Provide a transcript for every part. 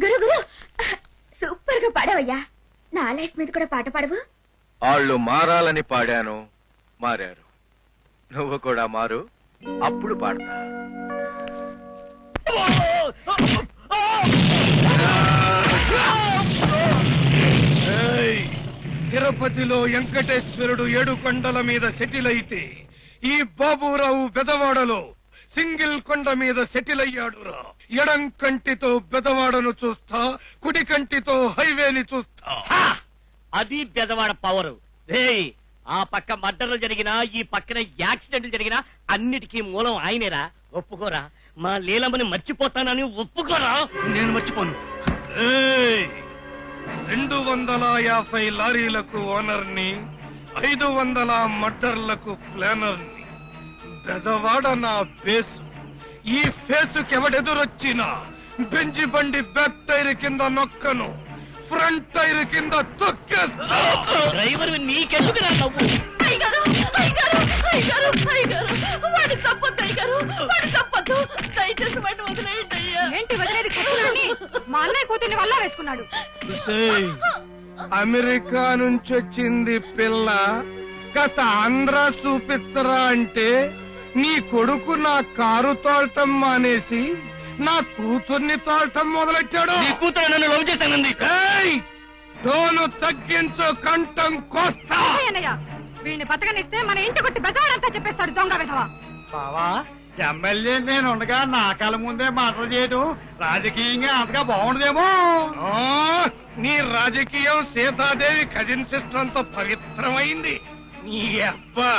గురు గురు super గా పాడావయ్యా. నా life మీద కూడా పాట పాడవు. వాళ్ళు మారాలని పాడాను, మారారు. నువ్వు కూడా మారు, అప్పుడు పాడతా. తిరుపతిలో వెంకటేశ్వరుడు 7 కొండల మీద సెటిల్ అయితే ఈ బాబురావు బెదవాడలో సింగిల్ కొండ మీద సెటిల్ అయ్యాడురా. ఎడం కంటితో బెదవాడను చూస్తా, కుడి కంటితో హైవేని చూస్తా. అది బెదవాడ పవరు. ఆ పక్క మర్డర్లు జరిగినా, ఈ పక్కన యాక్సిడెంట్లు జరిగినా అన్నిటికీ మూలం ఆయనేరా. ఒప్పుకోరా, మా లీలమ్మని మర్చిపోతానని ఒప్పుకోరా. నేను మర్చిపోను. 250 లారీలకు ఓనర్ని, 500 మర్డర్లకు ప్లానర్ని. బెదవాడ నా బేసు. ఈ ఫేసుకెవడెదురొచ్చినా బెంజి బండి బ్యాక్ టైర్ కింద నొక్కను, ఫ్రంట్ టైర్ కింద తొక్కేస్తా. డ్రైవర్ నీకెందుకు నవ్వు? వాడు చెప్పొద్దు అయ్యగారు, వాడు చెప్పొద్దు. దయచేసి వాడిని వదిలేయండి అయ్యా. ఏంటి వదిలేది? మా అన్నయ్య కూతుర్ని వల్ల వేసుకున్నాడు. అమెరికా నుంచి వచ్చింది పిల్ల, కాస్త ఆంధ్ర చూపించరా అంటే నీ కొడుకు నా కారు తోలటం మానేసి నా కూతుర్ని తోలటం మొదలెట్టాడు. నీ కూతురు నన్ను లవ్ చేశానంది. టోను తగ్గించు, కంఠం కోస్తా. వీడిని బతకనిస్తే మన ఇంటి కొట్టి బెదవాడంతా చెప్పేస్తాడు దొంగ విధవా. బావా, ఎమ్మెల్యే నేను ఉండగా నా కళ్ళ ముందే మాటలు చేయడం రాజకీయంగా అంతగా బాగుండదేమో. నీ రాజకీయం సీతాదేవి కజిన్ సిస్టర్ అంత పవిత్రమైంది. నీ అబ్బా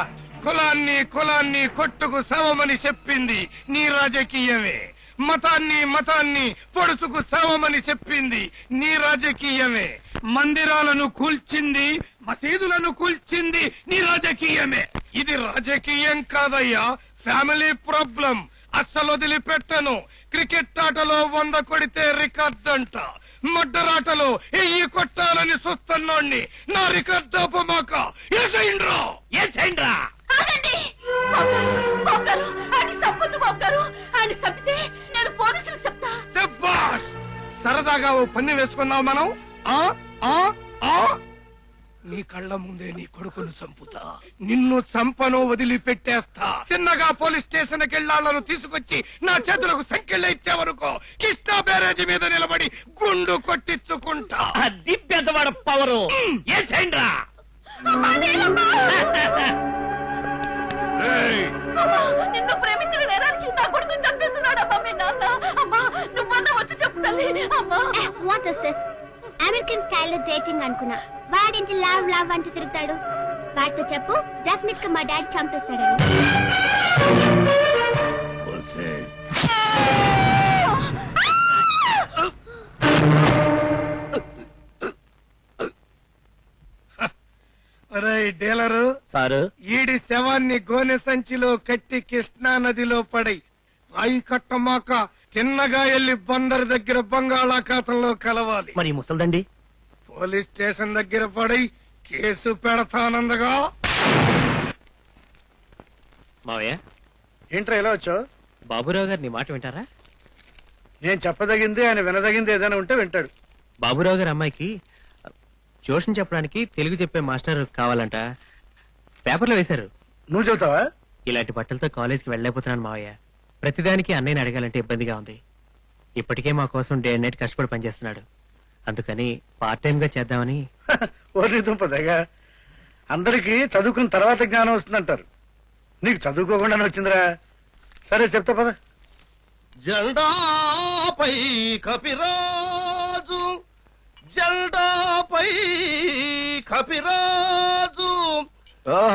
కులాన్ని కొట్టుకు సవమని చెప్పింది నీ రాజకీయమే. మతాన్ని పొడుచుకు సవమని చెప్పింది నీ రాజకీయమే. మందిరాలను కూల్చింది, మసీదులను కూల్చింది నీ రాజకీయమే. ఇది రాజకీయం కాదయ్యా, ఫ్యామిలీ ప్రాబ్లం. అస్సలు వదిలిపెట్టను. క్రికెట్ ఆటలో 100 కొడితే రికార్డ్ అంట, మర్డర్ ఆటలో 1000 కొట్టాలని చూస్తున్నాణ్ణి. నా రికార్డ్ ఆపమాక. ఏసైండ్రా. నేను పోలీసులకు చెప్తా. శభాష్. సరదాగా ఓ పన్ని వేసుకున్నావు మనం. నీ కళ్ళ ముందే నీ కొడుకును చంపుతా. నిన్ను చంపను, వదిలిపెట్టేస్తా. చిన్నగా పోలీస్ స్టేషన్ కెళ్ళాళ్లను తీసుకొచ్చి నా చేతులకు సంఖ్యలు ఇచ్చావనుకో, కృష్ణా బ్యారేజీ మీద నిలబడి గుండు కొట్టించుకుంటా. అది పెద్దవాడ పవరు. నిన్ను ప్రేమించిన నేరానికి నా కొడుకుని చంపేస్తున్నాడు. అమ్మా మీ నాన్న. అమ్మా నువ్వన్నా వచ్చి చెప్పు తల్లి. అమ్మా what is this? American style dating అనుకున్నా. వాడింటి లవ్ అంటూ తిరుగుతాడు. వాటితో చెప్పు, డెఫినెట్ గా మా డాడీ చంపేస్తాడని. డీలరు సారు, ఈడి శవాన్ని గోనె సంచిలో కట్టి కృష్ణా నదిలో పడై రాయి కట్టమాక చిన్నగా ఎల్లి బందరు దగ్గర బంగాళాఖాతంలో కలవాలి. మరి ముసల్దండి పోలీస్ స్టేషన్ దగ్గర పడై కేసు పెడతానందగా. మావయ్య, ఏంట్రా ఇలా వచ్చావు? బాబురావు గారు నీ మాట వింటారా? నేను చెప్పదగింది, ఆయన వినదగింది ఏదైనా ఉంటే వింటాడు. బాబురావు గారి అమ్మాయికి ట్యూషన్ చెప్పడానికి తెలుగు చెప్పే మాస్టర్ కావాలంట. పేపర్లో వేశారు. నువ్వు చెబుతావా? ఇలాంటి బట్టలతో కాలేజీకి వెళ్ళలేకపోతున్నాను మావయ్య. ప్రతిదానికి అన్నయ్యని అడగాలంటే ఇబ్బందిగా ఉంది. ఇప్పటికే మా కోసం డే అండ్ నైట్ కష్టపడి పనిచేస్తున్నాడు. అందుకని పార్ట్ టైం గా చేద్దామని. ఓరి దుంపదగా, అందరికీ చదువుకున్న తర్వాత జ్ఞానం వస్తుందంటారు. నీకు చదువుకోకుండానే వచ్చిందిరా. సరే చెప్తా పద. జెండాపై కపిరాజు, జెండాపై కపిరాజు,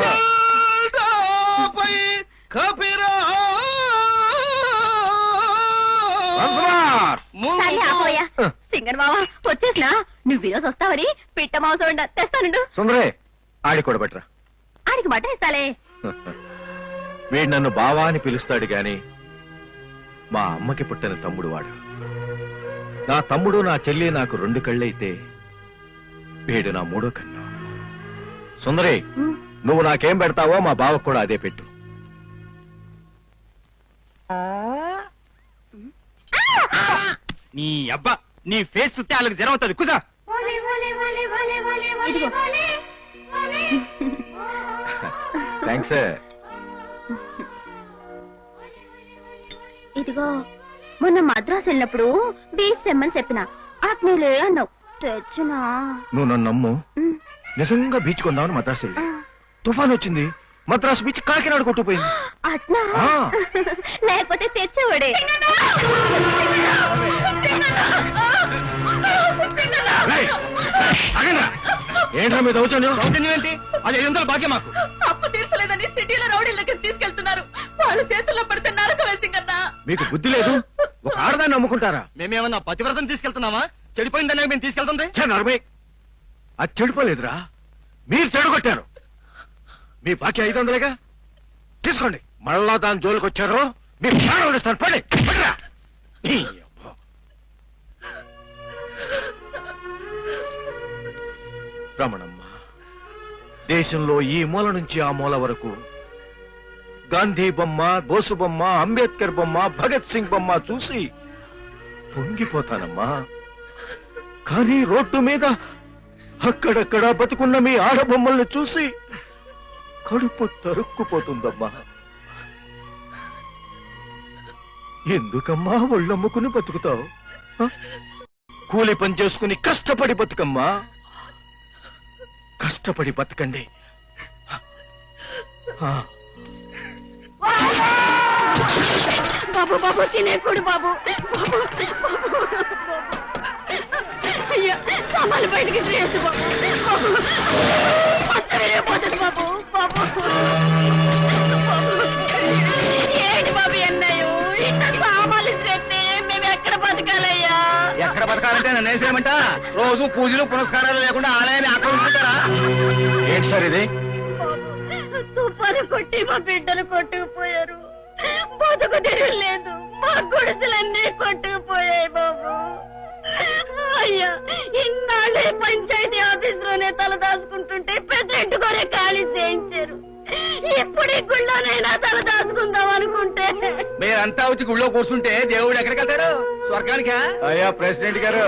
జెండాపై కపిరాజు. సింగర్ బావా వచ్చేసినా. నువ్వు ఈరోజు వస్తావని పిట్ట మాంసం తెస్తానుండు. సుందరే, ఆడి కూడా బట్రా. ఆడికి మాట ఇస్తాలే. వీడు నన్ను బావా అని పిలుస్తాడు గాని మా అమ్మకి పుట్టిన తమ్ముడు వాడు. నా తమ్ముడు, నా చెల్లి నాకు 2 కళ్ళైతే వీడు నా 3వ కన్ను. సుందరే, నువ్వు నాకేం పెడతావో మా బావకు కూడా అదే పెట్టు. నీ అబ్బా నీ ఫేస్ చూస్తే వాళ్ళకి జ్వరం అవుతుంది కుసా. ఇదిగో థ్యాంక్స్. ఇదిగో మొన్న మద్రాసు వెళ్ళినప్పుడు బీచ్ తెమ్మని చెప్పిన అట్నేలే అన్నావు తెచ్చినా. నువ్వు నన్ను నమ్ము, నిజంగా బీచ్ కొందామని మద్రాసు వెళ్ళి తుఫాన్ వచ్చింది, మద్రాసు బీచ్ కాకినాడ కొట్టుకుపోయింది. అట్నా? ఆ. లేకపోతే తెచ్చేవాడే. ఏంట్రా మీద అవుతాను? సౌజన్యం ఏంటి? అది 500 భాగ్యం మాకు. అప్పు తీర్చలేదని సిటీలో రౌడీలకి తీసుకెళ్తున్నారు. వాళ్ళు చేతుల్లో పడితే నరక వేసింగన్నా. మీకు బుద్ధి లేదు? ఒక ఆడదాన్ని నమ్ముకుంటారా? మేమేమన్నా పతివ్రతం తీసుకెళ్తున్నామా? చెడిపోయిందనే మేము తీసుకెళ్తుంది. నరమే, అది చెడిపోలేదురా, మీరు చెడగొట్టారు. మీ బాకీ 500గా తీసుకోండి. మళ్ళా దాని జోలికి వచ్చారు మీ ప్రాణం ఇస్తాను. పడి పడిరా. రమణమ్మ, దేశంలో ఈ మూల నుంచి ఆ మూల వరకు గాంధీ బొమ్మ, బోసు బొమ్మ, అంబేద్కర్ బొమ్మ, భగత్ సింగ్ బొమ్మ చూసి పొంగిపోతానమ్మా. కానీ రోడ్డు మీద అక్కడక్కడ బతుకున్న మీ ఆడబొమ్మల్ని చూసి కడుపు తరుక్కుపోతుందమ్మా. ఎందుకమ్మా ఒళ్ళమ్ముకుని బతుకుతావు? కూలి పని చేసుకుని కష్టపడి బతుకమ్మా. కష్టపడి బతకండి. బాబు బాబు తినేకుడు బాబు. అయ్యా సామాన్లు బయటికి చేయొద్దు బాబు. పోతుంది బాబు. బాబు ఏంటి బాబు ఎన్నయ్యో ఇంత సామాన్లు చేస్తే మేము ఎక్కడ బతకాలయ్యా? ఎక్కడ బతకాలంటే నన్ను వేసేయమంట? రోజు పూజలు పునస్కారాలు లేకుండా ఆలయాన్ని ఆక్రమించుకుంటారా? ఏంటి సార్ ఇది? తుఫాను కొట్టి మా బిడ్డలు కొట్టుకుపోయారు. బతుకు తెరలేదు. మా గుడిసెలన్నీ కొట్టుకుపోయాయి బాబు. అయ్యా ఇన్నాళ్ళే పంచాయతీ ఆఫీస్ లోనే తల దాచుకుంటుంటే పెద్ద గారే ఖాళీ చేయించారు. ఇప్పుడు ఈ గుళ్ళోనైనా తల దాచుకుందాం అనుకుంటే మీరంతా వచ్చి గుళ్ళో కూర్చుంటే దేవుడు ఎక్కడికి వెళ్తాడు? స్వర్గానికా? అయ్యా ప్రెసిడెంట్ గారు,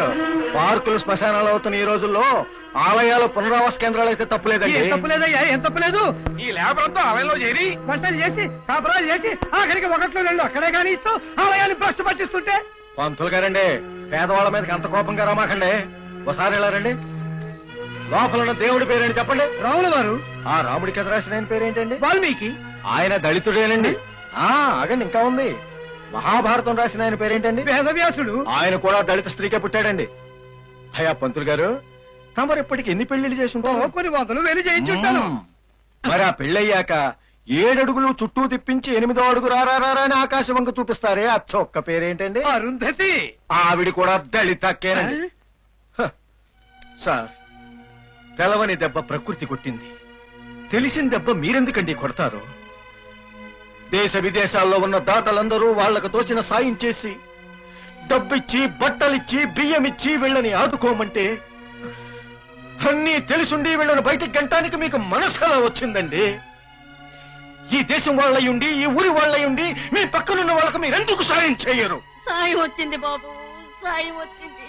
పార్కులు శ్మశానాలు అవుతున్న ఈ రోజుల్లో ఆలయాలు పునరావాస కేంద్రాలు అయితే తప్పులేదండి. తప్పులేదయ్యా, ఏం తప్పులేదు. ఈ లేబర్ అంతా ఆలయంలో చేరి వంటలు చేసి కాపురాలు చేసి ఆఖరికి 1-2 అక్కడే కానీ ఇస్తూ ఆలయాన్ని భ్రష్టు పట్టిస్తుంటే. పంతులు గారండి, పేదవాళ్ళ మీదకి అంత కోపంగా రమాకండి. ఒకసారి ఎలా రండి. లోపల ఉన్న దేవుడి పేరేంటి చెప్పండి? రాముల వారు. ఆ రాముడి కథ రాసిన ఆయన పేరేంటండి? వాల్మీకి. ఆయన దళితుడేనండి. ఆగండి, ఇంకా ఉంది. మహాభారతం రాసిన ఆయన పేరేంటండి? వేదవ్యాసుడు. ఆయన కూడా దళిత స్త్రీకే పుట్టాడండి. అయ్యా పంతులు గారు, తమరు ఇప్పటికి ఎన్ని పెళ్లిళ్ళు చేసి ఉంటారు? కొన్ని వందలు వెళ్లి చేయించుంటాను. మరి ఆ పెళ్ళయ్యాక 7 అడుగులు చుట్టూ తిప్పించి 8వ అడుగు రారా అని ఆకాశం వంక చూపిస్తారే, అచ్చ ఒక్క పేరేంటండి? అరుంధతి. ఆవిడ కూడా దళితక్కేనండి. సార్, తెలవని దెబ్బ ప్రకృతి కొట్టింది, తెలిసిన దెబ్బ మీరెందుకండి కొడతారు? దేశ విదేశాల్లో ఉన్న దాతలందరూ వాళ్లకు తోచిన సాయం చేసి డబ్బిచ్చి, బట్టలిచ్చి, బియ్యమిచ్చి వీళ్ళని ఆదుకోమంటే అన్నీ తెలుసుండి వీళ్ళని బయటికి గంటానికి మీకు మనసు ఎలా వచ్చిందండి? ఈ దేశం వాళ్ళయుండి, ఈ ఊరి వాళ్ళయుండి మీ పక్కనున్న వాళ్ళకు మీరెందుకు సాయం చేయరు? సాయం వచ్చింది బాబు, సాయం వచ్చింది.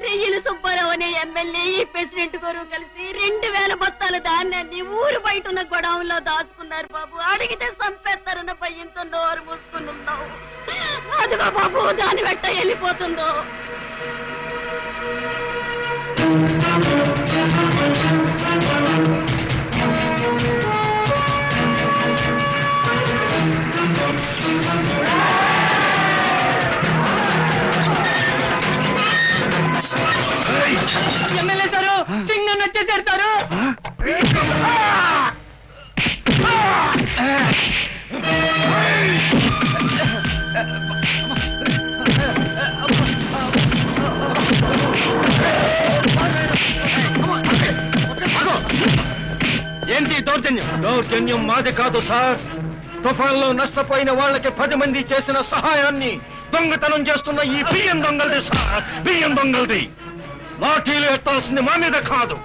రెయ్యలు సుబ్బారావు అనే ఎమ్మెల్యే ఈ ప్రెసిడెంట్ గారు కలిసి 2000 బస్తాల ధాన్యాన్ని ఊరు బయట ఉన్న గొడవంలో దాచుకున్నారు బాబు. అడిగితే చంపేస్తారన్న భయంతో నోరు మూసుకుని ఉన్నావు. అదిగో బాబు దాని వెంట వెళ్ళిపోతుందో. ఎమ్మెల్యే సారు సింగ్ నన్ను వచ్చేసారు సారు. ఏంటి దౌర్జన్యం? దౌర్జన్యం మాది కాదు సార్. తుఫాన్లో నష్టపోయిన వాళ్ళకి 10 మంది చేసిన సహాయాన్ని దొంగతనం చేస్తున్న ఈ బియ్యం దొంగలది సార్, బియ్యం దొంగలది. లాఠీలు ఎత్తాల్సింది మా మీద కాదు,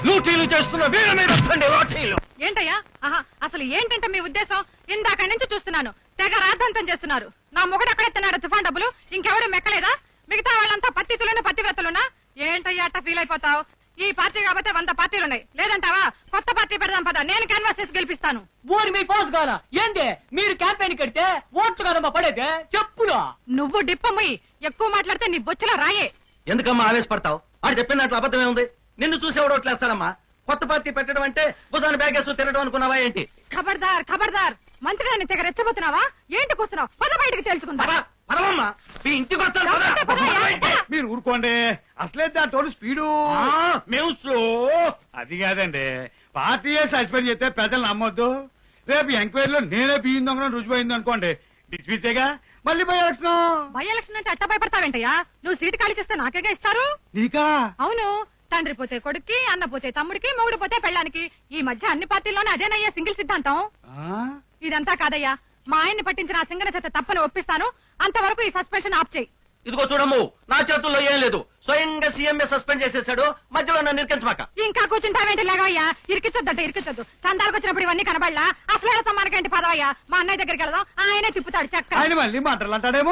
లూటీలు చేస్తున్న వీళ్ళ మీద ఎత్తండి లాఠీలు. ఏంటయ్యా? ఆహా, అసలు ఏంటంటే మీ ఉద్దేశం? ఇందాక నుంచి చూస్తున్నాను, తెగ రాద్ధాంతం చేస్తున్నారు. నా మొగుడు ఎక్కడెత్తున్నాడు తుఫాన్ డబ్బులు? ఇంకెవడూ మెక్కలేదా? మిగతా వాళ్ళంతా పత్తితులున్నా పత్తివ్రతలున్నా ఏంటయ్యా అట్ట ఫీల్ అయిపోతావు? ఈ పార్టీ కాబట్టి 100 పార్టీలున్నాయి. లేదంటావా కొత్త పార్టీ పెడదాం పద, నేను క్యాన్వాస్ చేసి గెలిపిస్తాను. ఊరి మీ పోస్ కాదా ఏంది? మీరు క్యాంపెయిన్ కడితే ఓట్లు కదమ్మా పడేదే చెప్పులు. నువ్వు డిప్పమ్మి ఎక్కువ మాట్లాడితే నీ బొచ్చులో రాయే. ఎందుకమ్మా ఆవేశపడతావు? వాడు చెప్పిన దాంట్లో అబద్ధమే ఉంది. నిన్ను చూసేవాడు ఓట్లేస్తాడమ్మా. కొత్త పార్టీ పెట్టడం అంటే బుధాన్ని బ్యాగేసు తినడం అనుకున్నావా ఏంటి? ఖబర్దార్ ఖబర్దార్, మంత్రిని తెగ రెచ్చబోతున్నావా? ఏంటి కూర్చున్నావు? పద బయటకు తేల్చుకుందా. పదవమ్మా, మీ ఇంటికి వస్తాను పద. మీరు ఊరుకోండి, అసలే దాంట్లో స్పీడు. మేము స్లో. అది కాదండి, పార్టీ సస్పెండ్ చేస్తే ప్రజలు నమ్మొద్దు. రేపు ఎంక్వైరీలో నేనే బియ్యం దొంగను రుజువైంది అనుకోండి, డిస్మిసేగా మళ్ళీ బై ఎలక్షన్ అంటే అట్ట భయపడతావేంటయ్యా? నువ్వు సీటు ఖాళీ చేస్తే నాకేగా ఇస్తారు. నీకా? అవును, తండ్రి పోతే కొడుక్కి, అన్న పోతే తమ్ముడికి, మొగుడు పోతే పెళ్ళానికి. ఈ మధ్య అన్ని పార్టీల్లోనే అదేనయ్యా సింగిల్ సిద్ధాంతం. ఇదంతా కాదయ్యా, మా ఆయన్ని పట్టించిన ఆ సింగన చేత తప్పని ఒప్పిస్తాను. అంతవరకు ఈ సస్పెన్షన్ ఆప్ చేయి. ఇదిగో చూడమ్ము, నా చేతుల్లో ఏం లేదు. స్వయంగా సీఎంఏ సస్పెండ్ చేసేసాడు. మధ్యలో నన్ను ఇరికించమాక. ఇంకా కూర్చుంటావేంటి? లేవయ్యా, ఇరికించొద్దంటే ఇరికించొద్దు. చందాలకు వచ్చినప్పుడు ఇవన్నీ కనబడలా. అసలు మనకేంటి పదవయ్యా, మా అన్నయ్య దగ్గరికి వెళ్దాం, ఆయనే తిప్పుతాడు చక్క. ఆయన మళ్ళీ మాటలు అంటాడేమో.